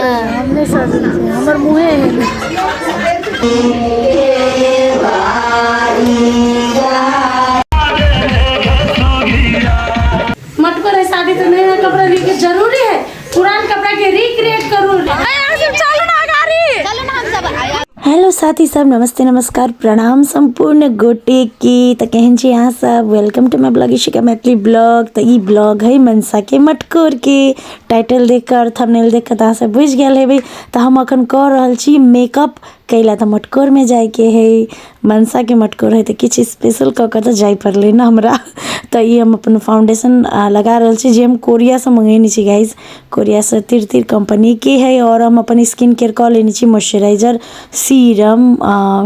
हमने सजल छे हमर मुहे मत करे शादी तो नया कपड़ा लेके जरूरी है, पुरान कपड़ा के रिक्रिएट करूँ। हेलो साथी सब, नमस्ते नमस्कार प्रणाम संपूर्ण गोटे की तो कहन छी यहाँ सब welcome to my blog Ishika Maithili blog. तो ई ब्लॉग है मनसा के मटकोर के टाइटल देखकर थंबनेल देखकर तो सब बुझ गए हेबे। तो हम अखन कर रहल छी मेकअप कैला तो मटकोर में जाए के है, मनसा के मटकोर है तो किछ स्पेशल कऽ तो जाए पड़ले ना हमरा। तो ये हम अपन फाउंडेशन लगा रहल छी जे हम कोरिया से मंगेने छी गाइज, कोरिया से तीर कंपनी के है। और हम अपन स्किन केयर कऽ लेने छी, moisturiser, serum,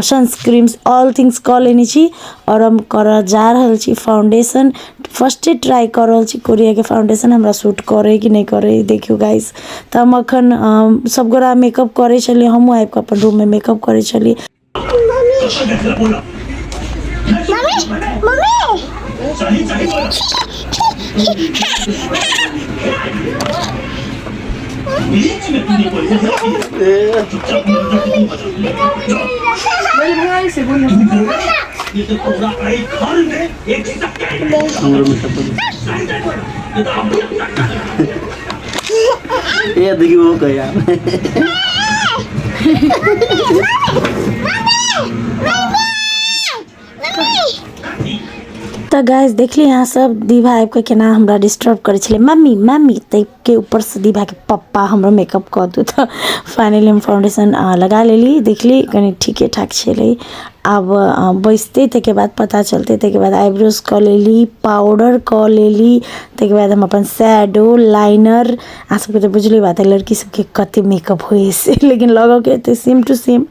sunscreen all things कऽ लेने छी। और हम कर जा रहल छी फाउंडेशन, फर्स्टे ट्राई कर रहल छी कोरिया के फाउंडेशन हमरा सूट करे कि नहीं करे देखियो गाइज। तो हम अखन सब गोरा मेकअप करे छलिए, हम आबि कऽ अपन रूम में मेकअप करे छलिए। ये देखिए वो क्या तो गाइस देख ली यहाँ सब दीभा आबि के केना हमरा डिस्टर्ब करे छले, मम्मी मम्मी तै के ऊपर से दीभा के पप्पा हमरा मेकअप कर दू। तो फाइनली हम फाउंडेशन लगा लेली, देखली कनी ठीके ठाक छले। अब बैसते के बाद पता चलते, के बाद आईब्रोज कर लेली, पाउडर कर लेली, के बाद हम अपन शैडो लाइनर आ सबके तो बुझले बात है लड़की सबके कते मेकअप होए से, लेकिन लगा के एते सेम टू सेम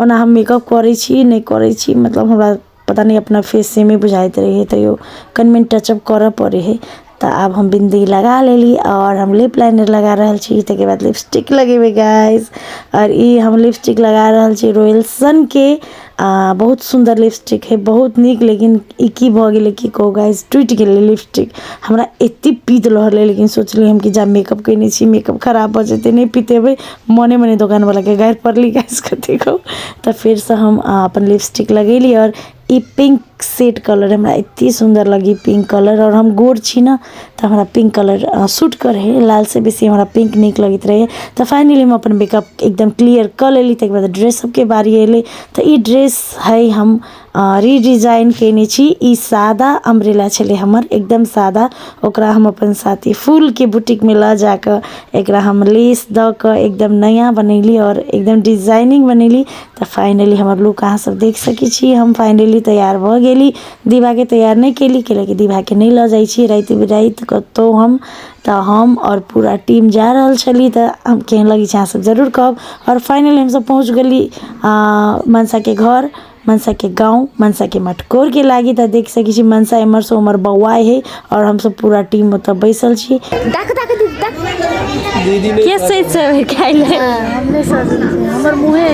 ओना हम मेकअप करे छी नहीं करे छी, मतलब हमरा पता नहीं अपना फेस से में बुझाइत रही है तो यो कन्वेंट टचअप कर पड़े है। तो अब हम बिंदी लगा लेली और हम लिप लाइनर लगा रहल छी, के बाद लिपस्टिक लगेबे गाइस। और ये हम लिपस्टिक लगा रहल छी रॉयल सन के, बहुत सुंदर लिपस्टिक है, बहुत निक। लेकिन ई की भ गेलै की कहो गाइस, टूट गेलै लिपस्टिक हमरा एते पीत रहले, लेकिन सोचली हम कि जा मेकअप कइने छी मेकअप खराब भ जेते, नहीं पीतेबे मने मने दुकान वाला के गायर पड़ली गाइस कते को। तो फिर से हम अपन लिपस्टिक लगेली और ई पिंक सेट कलर हमरा इतनी सुंदर लगी पिंक कलर, और हम गोर छी ना तो हमारा पिंक कलर सूट करे है, लाल से बेसी हमारा पिंक निक लगित रहे। तो फाइनली हम अपन मेकअप एकदम क्लियर कर लेली। तक बाद ड्रेस सबके बारी अले, तो ई ड्रेस है हम रीडिजाइन केने छी। ई सादा अम्ब्रेला छले हमर, एकदम सादा, ओकरा हम अपन साथी फूल के बुटीक में ला जाकर एकरा हम लेस द के एकदम नया बनैली और एकदम डिजाइनिंग बनैली। तो फाइनली हमर लुक अहाँ सब देख सकै छी। हम फाइनली तैयार भ गेली, दीभा के तैयार नहीं केली कि दीभा के नहीं ल जाई छी रात बिरात कतो हम। तो हम और पूरा टीम जा रहल छली, तो हम केहन लगी अहाँ सब जरूर कहब। और फाइनली हम सब पहुँच गली मनसा के घर, मनसा के गाँव, मनसा के मटकोर के लागी। तो देख सकै छी मनसा एमर से उमर बौआए है और हम सब पूरा टीम मतलब बैसल छी। के सहित से खाइले हमने सजल छे हमर मुहे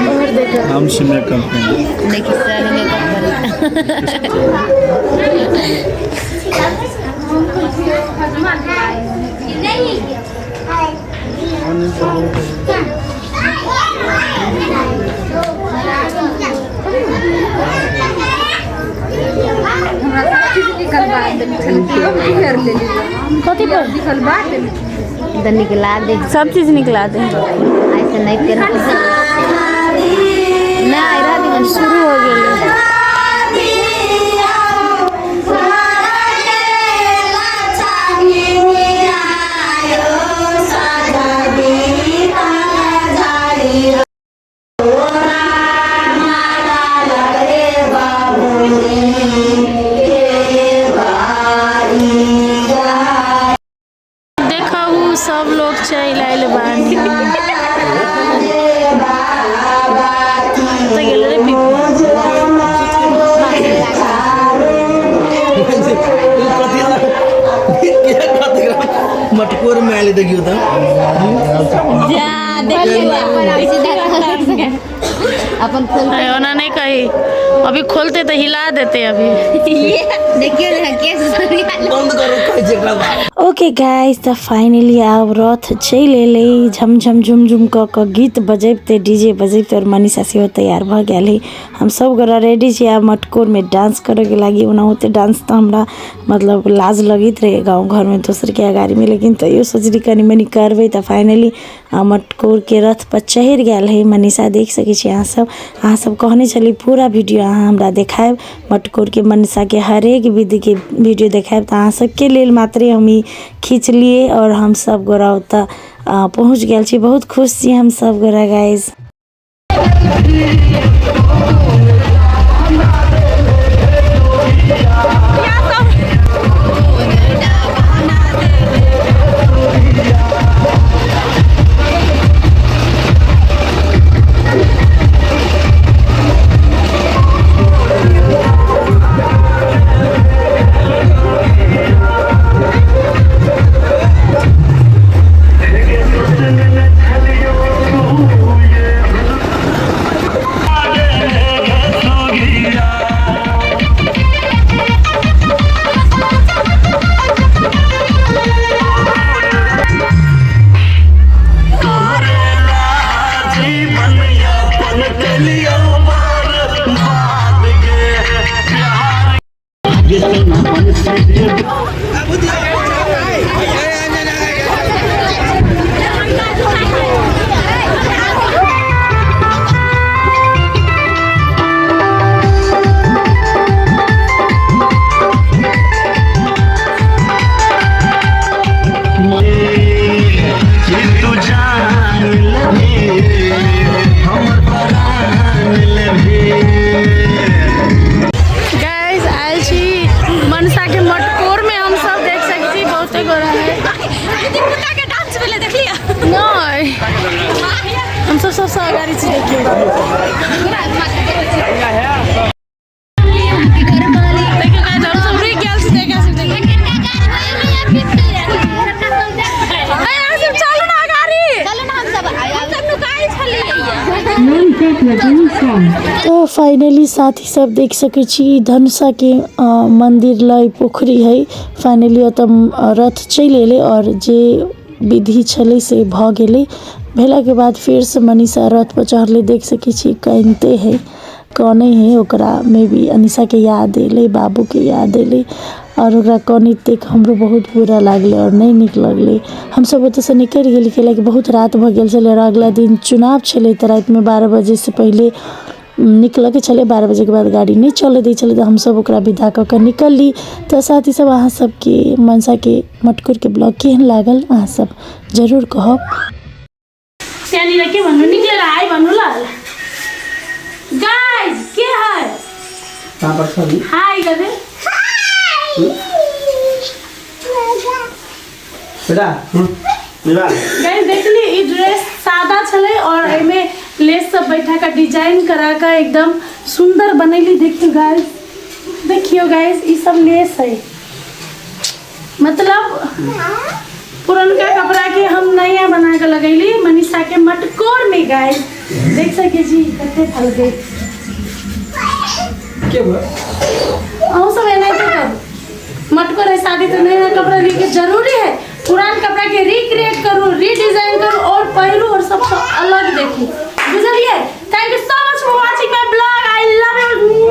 और देखो हम शिमला कंपनी देखिए सर मेकअप निकला दे, सब चीज निकला दे, ऐसे नहीं कर ना शुरू हो गई। देखा सब लोग चल आयल बानी मटकोर में आले देखियो तो अपन खोल ओना नहीं कही, अभी खोलते तो हिला देते अभी। देखियो ना केस बंद करो कोई जेकरा बा। ओके गाइस, तो फाइनली अब रथ चल एलै, झम झम झुम झुम क गीत बजैबते डीजे बजैबते और मनीषा सेहो तैयार भ गेल है। हम सब गोरा रेडी छी आ मटकोर में डांस करे के लागी। ओना होते डांस तो हमरा मतलब लाज लगित रहे गाँव घर में दोसर के अगाड़ी में, लेकिन तैयो सोचली कनी मनी करबै। तो फाइनली मटकोर के रथ पर चढ़ गेल है मनीषा, देख सकै छी अहाँ सब कहने चली पूरा वीडियो अहाँ हमरा देखाएब, मटकोर के मनीषा के हरेक विधि के वीडियो देखाएब। तो अहाँ सबके लेल मात्रे हम ई खींच लिए और हम सब गोरा ओतऽ पहुँच गेल छी। बहुत खुश छी हम सब गोरा गाइज। हम सब गाड़ी से देखिए तो फाइनली साथी सब देख सके छी धनुषा के मंदिर लाई पोखरी है। फाइनली रथ चल एले और जे विधि छले से भ गेले। भेला के बाद फिर से मनीषा रथ पर चढ़ले, देख सके छी कनते है कने है ओकरा में भी अनिशा के याद एले, बाबू के याद एले और ओकरा कने देख हमरो बहुत बुरा लागले और नहीं निक लगले। हम सब ओतऽ से निकल गेली कि बहुत रात भ गेल छले और अगला दिन चुनाव छले। तो रात में 12 बजे से पहले निकल के चले, 12 बजे के बाद गाड़ी नहीं चले दी चले। तो हम सब ओकरा विदा क के निकल ली। तो साथ ही सब अहाँ सबके मनसा के मटकोर के ब्लॉग केहन लागल अहाँ सब जरूर कहब। त्यानी के भन्नु निक्लेर आइ भन्नु ल गाइस के है कहाँ पर छ हाय गर्दै बेटा गाइस देखली ई ड्रेस सादा छले और एमे लेस सब बैठा का डिजाइन करा का एकदम सुंदर बनैली। देखियो गाइस ई सब लेस है, मतलब पुरनका कपड़ा के हम नया बना के लगैली मनीषा के मटकोर में। गाइस देख सके छी कते फल के के बा हम सब एना के कर मटकोर है शादी तो नया कपड़ा लेके जरूरी है। पुरान कपड़ा के रिक्रिएट करो, रीडिजाइन करो और पहनो और सब अलग देखो, बुझलिए। Thank you so much for watching my blog. I love you.